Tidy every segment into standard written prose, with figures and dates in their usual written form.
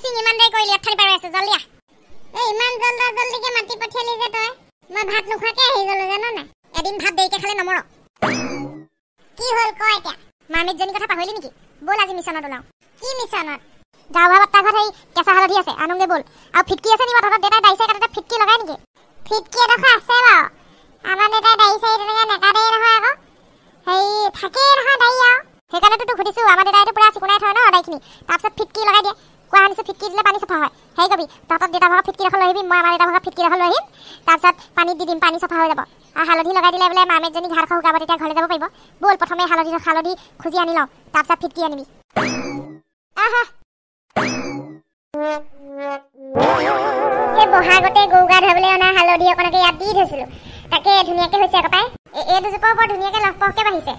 Meeting ইমান দেৰি কৰিলি অথনি পাৰ আছে জলদি আহ এই ইমান জলদিকে মাতি পঠিয়ালি যে তই মই ভাত নোখোৱাকে আহি গলো জানো না এদিন ভাত দেৰিকে খালে নমৰ কি হল কয় এতিয়া মামিকজনী কথা পাহৰিলি নেকি বল আজি মিছনত ওলাও কি মিছনত গাঁও ভাত ঘৰত সেই কেঁচা হালধি আছে আনুগে বল আৰু ফিটকি আছে নিবা তহঁতৰ দেউতাই দাই চাই কাটে ফিটকি লগাই নেকি ফিটকি এডোখৰ আছে বাৰু আমাৰ দেউতাই দাই চাই তেনেকৈ নেকাটেই নহয় আকৌ সেই থাকেই নহয় দাই আৰু সেইকাৰণেতো তোক সুধিছোঁ আমাৰ দেউতাইতো পুৰা চিকুণাই থয় ন দাইখিনি তাৰপিছত ফিটকি লগাই দিয়ে কোৱা শুনিছোঁ ফিটকি দিলে পানী চফা হয় সেই কবি তহঁতৰ দেউতা ভাগৰ ফিটকি ডোখৰ লৈ আহিবি মই আমাৰ দেউতা ভাগৰ ফিটকি ডোখৰ লৈ আহিম তাৰপিছত পানীত দি দিম পানী চফা হৈ যাব আৰু হালধি লগাই দিলে বোলে মামেকজনী ঘাট শুকাব তেতিয়া ঘৰলৈ যাব পাৰিব ব'ল প্ৰথমে হালধি খুজি আনি লওঁ তাৰপিছত ফিটকি আনিবি আহা এই বহাগতে গৰু গা ধুবলৈ অনা হালধি অকণকে ইয়াত দি থৈছিলোঁ তাকে ধুনীয়াকৈ হৈছে আকৌ পাই এই দুজোপাও বৰ ধুনীয়াকৈ লহপহকৈ বাঢ়িছে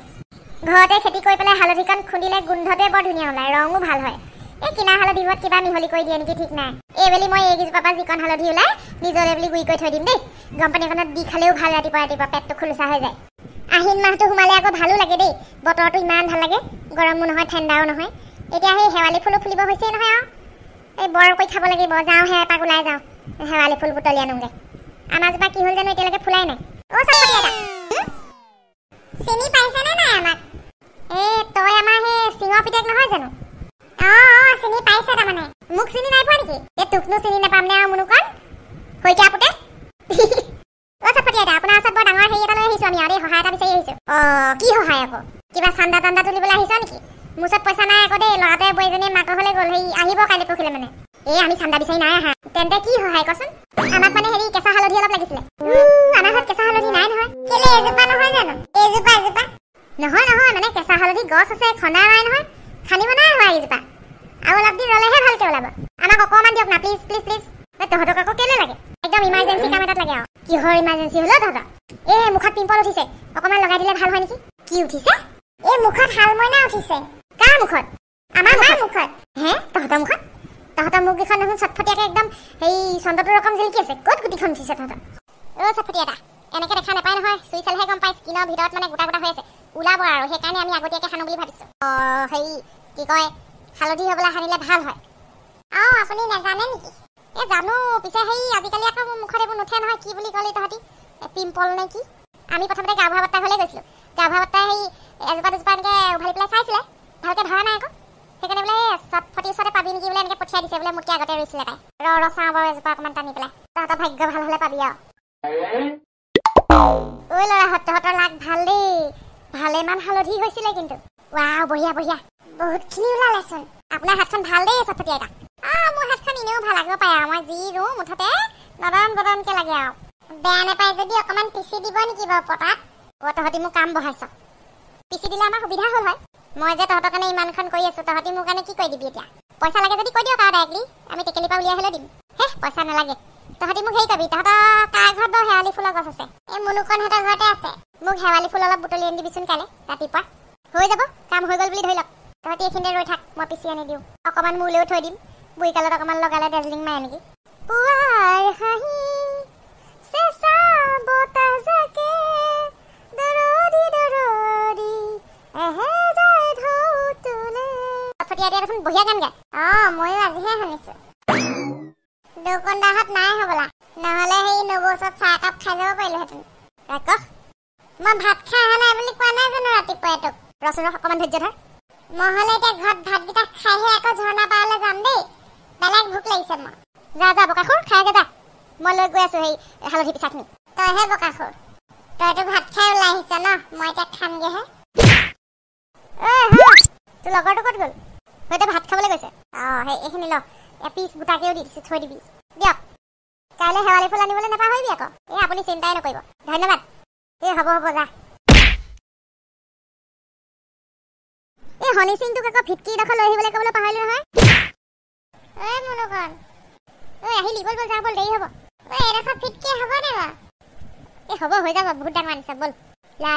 ঘৰতে খেতি কৰি পেলাই হালধিকণ খুন্দিলে গোন্ধটোৱে বৰ ধুনীয়া ওলায় ৰঙো ভাল হয় এই কিনা হালধিবোৰত কিবা মিহলি কৰি দিয়ে নেকি ঠিক নাই এইবেলি মই এইকেইজোপাৰ পৰা যিকণ হালধি ওলাই নিজৰে বুলি গুৰি কৰি থৈ দিম দেই গৰম পানী এখনত দি খালেও ভাল ৰাতিপুৱা পেটটো খোলোচা হৈ যায় আহিন মাহটো সোমালে আকৌ ভালো লাগে দেই বতৰটো ইমান ভাল লাগে গৰমো নহয় ঠাণ্ডাও নহয় এতিয়া সেই শেৱালি ফুলো ফুলিব হৈছেই নহয় আৰু এই বৰ কৰি খাব লাগিব যাওঁহে এপাক ওলাই যাওঁ শেৱালি ফুল বুটলি আনোগৈ আমাৰ জোপা কি হ'ল জানো এতিয়ালৈকে ফুলাই নাই অ' চাপতি এটা চিনি পাইছেনে নাই আমাক এই তই আমাৰ সেই চিঙৰ পিতেক নহয় জানো অঁ চিনি পাইছে তাৰমানে মোক চিনি নাই পোৱা নেকি এই তোকনো চিনি নাপাম নে আৰু মুনুকণ হৈকে আপোতে অ' চাপতি এটা আপোনাৰ ওচৰত বৰ ডাঙৰ হেৰি এটা লৈ আহিছোঁ আমি আৰু এই সহায় এটা বিচাৰি আহিছোঁ অঁ কি সহায় আকৌ কিবা চান্দা তান্দা তুলিবলৈ আহিছ নেকি মোৰ ওচৰত পইচা নাই আকৌ দেই ল'ৰাটোৱে বোৱাৰীজনীয়ে মাকৰ ঘৰলৈ গ'ল সেই আহিব কাইলৈ পৰহিলৈ মানে এই আমি চান্দা বিচাৰি নাই আহা তেন্তে কি সহায় কচোন আমাক মানে হেৰি কেঁচা হালধি অলপ লাগিছিলে আমাৰ ঘৰত কেঁচা হালধি নাই নহয় কেলে এজোপা নহয় জানো এজোপা নহয় মানে কেঁচা হালধি গছ আছে খন্দা নাই নহয় খান্দিব নাই হোৱা এইজোপা আৰু অলপ দিন ৰ'লেহে ভালকৈ ওলাব আমাক অকণমান দিয়ক না প্লিজ তহঁতক আকৌ কেলে লাগে একদম ইমাৰ্জেঞ্চি কাম এটাত লাগে আৰু কিহৰ ইমাৰ্জেঞ্চি হ'লেও তহঁতৰ এই মুখত পিম্পল উঠিছে অকণমান লগাই দিলে ভাল হয় নেকি কি উঠিছে এই মুখত শাল মইনা উঠিছে কাৰ মুখত আমাৰ মুখত হে তহঁতৰ মুখত তহঁতৰ মুখকেইখন দেখোন চটফটীয়াকৈ একদম সেই চন্দ্ৰটোৰ ৰকম জিলিকি আছে ক'ত গুটিখন উঠিছে তহঁতৰ অ' চটফটি এটা এনেকৈ দেখা নাপায় নহয় চুই চালেহে গম পাই স্কিনৰ ভিতৰত মানে গোটা হৈ আছে ওলাব আৰু সেইকাৰণে আমি আগতীয়াকৈ সানো বুলি ভাবিছোঁ অঁ হেৰি কি কয় হালধি হ'বলৈ সানিলে ভাল হয় অঁ আপুনি নাজানে নেকি এই জানো পিছে সেই আজিকালি আকৌ মোৰ মুখত এইবোৰ নুঠে নহয় কি বুলি ক'লি তহঁতি পিম্পল নে কি আমি প্ৰথমতে গাঁও বুঢ়া বৰ্তাৰ ঘৰলৈ গৈছিলোঁ গাঁও বুঢ়া বৰ্তাই সেই এজোপা দুজোপা এনেকৈ উভালি পেলাই চাইছিলে ভালকৈ ধৰা নাই আকৌ সেইকাৰণে বোলে চটফটি ওচৰতে পাবি নেকি বোলে এনেকৈ পঠিয়াই দিছে বোলে মোতকৈ আগতে ৰৈছিলে তাই ৰ চাওঁ বাৰু এজোপা অকণমান টানি পেলাই তহঁতৰ ভাগ্য ভাল হ'লে পাবি আৰু ঐ ল'ৰাহঁত তহঁতৰ লাগ ভাল দেই ভালেমান হালধি হৈছিলে কিন্তু ৱাও বঢ়িয়া বহুতখিনি ওলালেচোন আপোনাৰ হাতখন ভাল দেই চটফটি এটা মোৰ হাতখন এনেও ভাল লাগিব পায় আৰু মই যি ৰুওঁ মুঠতে নদনকৈ লাগে আৰু বেয়া নাপায় যদি অকণমান পিচি দিব নেকি বাৰু পটাত তহঁতি মোক কাম বঢ়াইছ পিচি দিলে আমাৰ সুবিধা হ'ল হয় মই যে তহঁতৰ কাৰণে ইমানখন কৰি আছোঁ তহঁতি মোৰ কাৰণে কি কৰি দিবি এতিয়া পইচা লাগে যদি কৈ দিয়ক আৰু ডাইৰেক্টলি আমি টেকেলিৰ পৰা উলিয়াই হ'লেও দিম পইচা নালাগে তহঁতি মোক হেৰি কৰিবি তহঁতৰ কাৰ ঘৰত বাৰু শেৱালি ফুলৰ গছ আছে এই মুনুকণহঁতৰ ঘৰতে আছে মোক শেৱালি ফুল অলপ বুটলি আনি দিবিচোন কাইলৈ ৰাতিপুৱা হৈ যাব কাম হৈ গ'ল বুলি ধৰি লওক তহঁতি এইখিনিতে ৰৈ থাক মই পিচি আনি দিওঁ অকণমান মোলৈও থৈ দিম বুঢ়ীকালত অকণমান লগালে দাৰ্জিলিং মাৰে নেকি পুৱাৰ হাঁহি চেঁচা বতাহ জাকে দৰদি এহেজাৰ ঢৌ তোলে চটফটি এতিয়া দেখোন বঢ়িয়া গান গায় ময়ো আজিহে শুনিছোঁ দোকনদাৰহঁত নাই হ'বলা নহ'লে সেই নবৌ ওচৰত চাহ একাপ খাই যাব পাৰিলোহেঁতেন ৰাখ মই ভাত খাই অহা নাই বুলি কোৱা নাই জানো ৰাতিপুৱাই তোক ৰচোন অকণমান ধৈৰ্য ধৰ নহ'লে এতিয়া ঘৰত ভাতকেইটা খাইহে আকৌ ঝৰ্ণা পাৰলৈ যাম দেই বেলেগ ভোক লাগিছে মই যা বকাখোৰ খাইগে যা মই লৈ গৈ আছোঁ সেই হালধি পিঠাখিনি তইহে বকাখোৰ তইতো ভাত খাই ওলাই আহিছ ন মই এতিয়া খামগৈহে তোৰ লগৰটো ক'ত গ'ল হয়তো ভাত খাবলৈ গৈছে সেই এইখিনি ল এপিচ গোটাকেও দি দিছোঁ থৈ দিবি দিয়ক কাইলৈ শেৱালি ফুল আনিবলৈ নাপাহৰিবি আকৌ আপুনি চিন্তাই নকৰিব ধন্যবাদ হ'ব যা হনী সিংটোক আকৌ ফিটকি ডোখৰ লৈ আহিবলৈ ক'বলৈ পাহৰিলোঁ নহয় মুনুকণ আহিলি বল যা বল দেৰি হ'ব এডোখৰ ফিটকি হ'ব নে বাৰু হ'ব হৈ যাব বহুত ডাঙৰ আনিছে বল লা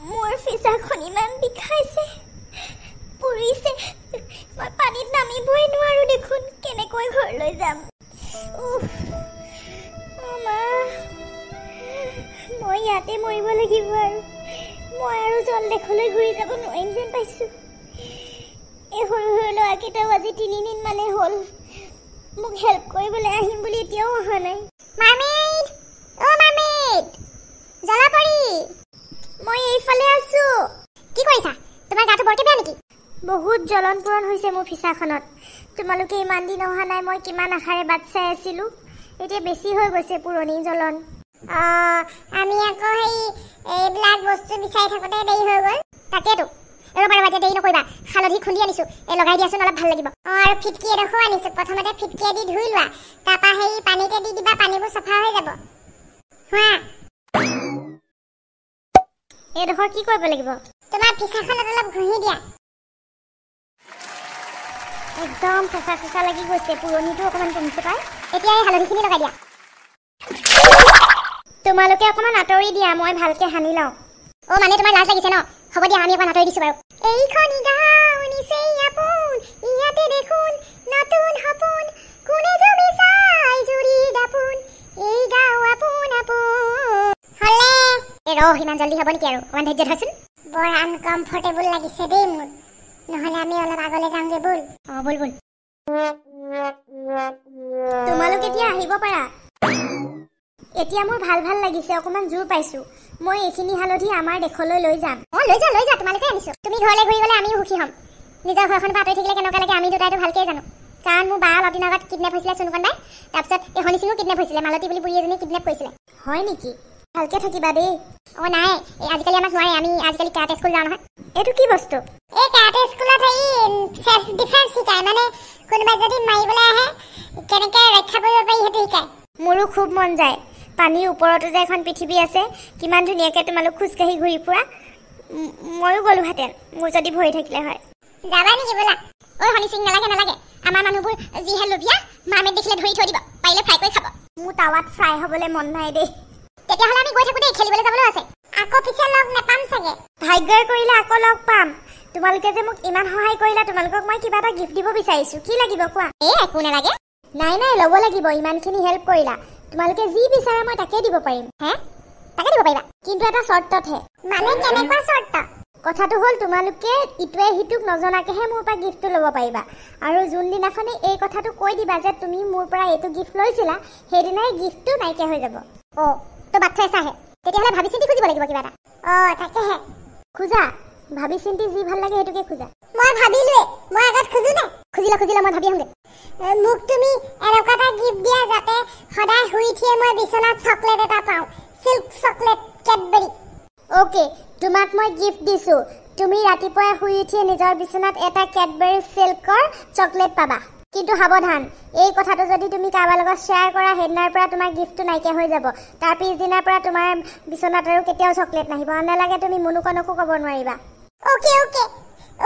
মোৰ ফিচাখন ইমান বিষাইছে পুৰিছে মই পানীত নামিবই নোৱাৰোঁ দেখোন কেনেকৈ ঘৰলৈ যাম মই ইয়াতে মৰিব লাগিব আৰু মই আৰু জলদেশলৈ ঘূৰি যাব নোৱাৰিম যেন পাইছোঁ সৰু সৰু ল'ৰাকেইটাও আজি 3 দিন মানে হ'ল মোক হেল্প কৰিবলৈ আহিম বুলি এতিয়াও অহা নাই। মাৰ্মেইড, অ' মাৰ্মেইড, জলাপৰি, মই এইফালে আছো। কি কৰিছা? তোমাৰ গাটো বৰকে বেয়া নেকি? বহুত জ্বলন পূৰণ হৈছে মোৰ ফিচাখনত। তোমালোকে ইমান দিন অহা নাই, মই কিমান আশাৰে বাট চাই আছিলোঁ। এতিয়া বেছি হৈ গৈছে পুৰণি জ্বলন। আমি আকৌ এইবিলাক বস্তু বিচাৰি থাকোঁতে দেৰি হৈ গ'ল। তাকেতো ৰ'বা এতিয়া দেৰি নকৰিবা। হালধি খুন্দি আনিছোঁ, লগাই দিয়াচোন, অলপ ভাল লাগিব। আৰু ফিটকি এডোখৰো আনিছোঁ। প্ৰথমতে ফিটকিয়ে দি ধুই লোৱা, তাৰপৰা পানীতে দি দিবা, পানীবোৰ চাফা হৈ যাব। হোৱা এইডোখৰ কি কৰিব লাগিব? তোমাৰ ফিচাখনত অলপ ঘঁহি দিয়া। একদম চেঁচা চেঁচা লাগি গৈছে, পুৰণিটো অকণমান কমিছে পাই। এতিয়া এই হালধিখিনি লগাই দিয়া। তোমালোকে অকণমান আঁতৰি দিয়া, মই ভালকৈ সানি লওঁ। অ' মানে তোমাৰ লাজ লাগিছে ন? হ'ব দিয়া, আমি অকণমান আঁতৰি দিছোঁ বাৰু। এইখন গাঁও নিচেই আপোন, ইয়াতে দেখোন নতুন সপোন, কোনে যে বিচাই জুৰি দাপোন, এই গাঁও আপোন আপোন। হ'লে ইমান জল্দি হ'ব নেকি? আৰু অকণমান ধৈৰ্য ধৰচোন। বৰ আনকমফৰ্টেবল লাগিছে দেই মোৰ। নহ'লে আমি অলপ আগলৈ যাওঁগে, ব'ল। অ' ব'ল ব'ল। তোমালোক এতিয়া আহিব পাৰা। এতিয়া মোৰ ভাল ভাল লাগিছে, অকণমান জোৰ পাইছোঁ। মই এইখিনি হালধি আমাৰ দেশলৈ লৈ যাম। অ' লৈ যা, তোমালোকে আনিছোঁ। তুমি ঘৰলৈ ঘূৰি গ'লে আমিও সুখী হ'ম। নিজৰ ঘৰখনৰ পৰা আঁতৰি থাকিলে কেনেকুৱা লাগে আমি দুটাইতো ভালকৈ জানো। কাৰণ মোৰ বা অলপ দিনৰ আগত কিডনেপ হৈছিলে চুনুকন বাই, তাৰপিছত এই হনী সিঙো কিডনেপ হৈছিলে, মালতী বুলি বুঢ়ী এজনী কিডনেপ কৰিছিলে। হয় নেকি? ভালকৈ থাকিবা দেই। অ' নাই, আজিকালি আমাক নোৱাৰে, আমি আজিকালি কাৰাটে স্কুল যাওঁ নহয়। এইটো কি বস্তু? এই কাৰাটে স্কুলত চেল্ফ ডিফেন্স শিকায়, মানে কোনোবাই যদি মাৰিবলৈ আহে কেনেকৈ ৰক্ষা কৰিব পাৰি সেইটো শিকায়। মোৰো খুব মন যায়। পানীৰ ওপৰতো যে এখন পৃথিৱী আছে, কিমান ধুনীয়াকৈ তোমালোক খোজকাঢ়ি ঘূৰি ফুৰা। ময়ো গ'লোহেঁতেন, মোৰ যদি ভৰি থাকিলে হয়। যাবা নেকি? বোলা। ঐ হনী সিং, নালাগে। আমাৰ মানুহবোৰ যিহে লোভীয়া, মাৰ্মেইড দেখিলে ধৰি থৈ দিব, পাৰিলে ফ্ৰাই কৰি খাব। মোৰ টাৱাত ফ্ৰাই হ'বলৈ মন নাই দেই। তেতিয়াহ'লে আমি গৈ থাকোঁ দেই, খেলিবলৈ যাবলৈ আছে। আকৌ পিছে লগ নাপাম চাগে। ভাগ্যই কৰিলে আকৌ লগ পাম। তোমালোকে যে মোক ইমান সহায় কৰিলা, তোমালোকক মই কিবা এটা গিফ্ট দিব বিচাৰিছোঁ। কি লাগিব কোৱা? একো নালাগে। নাই ল'ব লাগিব, ইমানখিনি হেল্প কৰিলা। তোমালোকে যি বিচাৰা মই তাকে দিব পাৰিম। হে? তাকে দিব পাৰিবা, কিন্তু এটা চৰ্ততহে। মানে কেনেকুৱা চৰ্ত? কথাটো হ'ল তোমালোকে ইটোৱে সিটোক নজনাকেহে মোৰ পৰা গিফ্টটো ল'ব পাৰিবা। আৰু যোনদিনাখনি এই কথাটো কৈ দিবা যে তুমি মোৰ পৰা এইটো গিফ্ট লৈছিলা, সেইদিনাই গিফ্টটো নাইকিয়া হৈ যাব। অ' তো বাট চাই আছাহে, তেতিয়াহ'লে ভাবি চিন্তি খুজিব লাগিব কিবা এটা। অ' তাকেহে। খোজা, ভাবি চিন্তি যি ভাল লাগে সেইটোকে খোজা। মই ভাবিলোৱে, মই আগত খোজো নে? খুজিলা, মই ভাবি আহোঁগে। মোক তুমি এনেকুৱা এটা গিফ্ট দিয়া যাতে সদায় শুই উঠিয়ে মই বিচনাত চকলেট এটা পাওঁ, চিল্ক চকলেট কেডবেৰী। অ'কে, তোমাক মই গিফ্ট দিছোঁ। তুমি ৰাতিপুৱাই শুই উঠিয়ে নিজৰ বিচনাত এটা কেডবেৰী চিল্কৰ চকলেট পাবা। কিন্তু সাৱধান, এই কথাটো যদি তুমি কাৰোবাৰ লগত শ্বেয়াৰ কৰা, সেইদিনাৰ পৰা তোমাৰ গিফ্টটো নাইকিয়া হৈ যাব। তাৰ পিছদিনাৰ পৰা তোমাৰ বিচনাত আৰু কেতিয়াও চকলেট নাহিব। নালাগে তুমি মুনুকনকো ক'ব নোৱাৰিবা।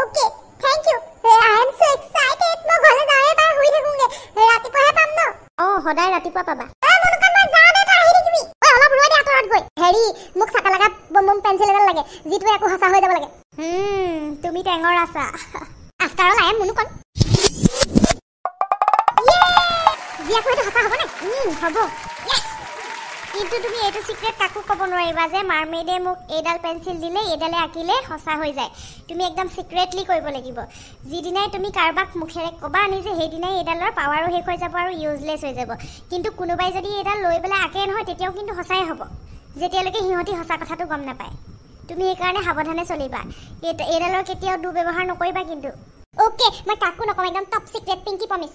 Okay, thank you. I am so excited. মই ঘৰলৈ যাওঁৱে পাই শুই থাকোঁগে, ৰাতিপুৱাহে পাম ন? অ' সদায় ৰাতিপুৱা পাবা। মুনুকন মই যাওঁ দে, তই আহি থাকিবি। অলপ ৰৈ দে আঁতৰত গৈ। মোক চাকা লগা বম পেঞ্চিল এডাল লাগে, যিটোৱে আকৌ সঁচা হৈ যাব লাগে। তুমি টেঙৰ আছা। আফটাৰ অল আই এম মুনুকন। হ'ব। কিন্তু তুমি এইটো চিক্ৰেট কাকো ক'ব নোৱাৰিবা যে মাৰ্মেইডে মোক এইডাল পেঞ্চিল দিলে, এইডালে আঁকিলে সঁচা হৈ যায়। তুমি একদম চিক্ৰেটলি কৰিব লাগিব। যিদিনাই তুমি কাৰোবাক মুখেৰে ক'বা নিজে, সেইদিনাই এইডালৰ পাৱাৰো শেষ হৈ যাব আৰু ইউজলেছ হৈ যাব। কিন্তু কোনোবাই যদি এইডাল লৈ পেলাই আঁকে নহয়, তেতিয়াও কিন্তু সঁচাই হ'ব, যেতিয়ালৈকে সিহঁতি সঁচা কথাটো গম নাপায়। তুমি সেইকাৰণে সাৱধানে চলিবা। এইডালৰ কেতিয়াও দুৰ্ব্যৱহাৰ নকৰিবা কিন্তু। অ'কে, মই কাকো নকওঁ, একদম টপ চিক্ৰেট, পিংকি প্ৰমিছ।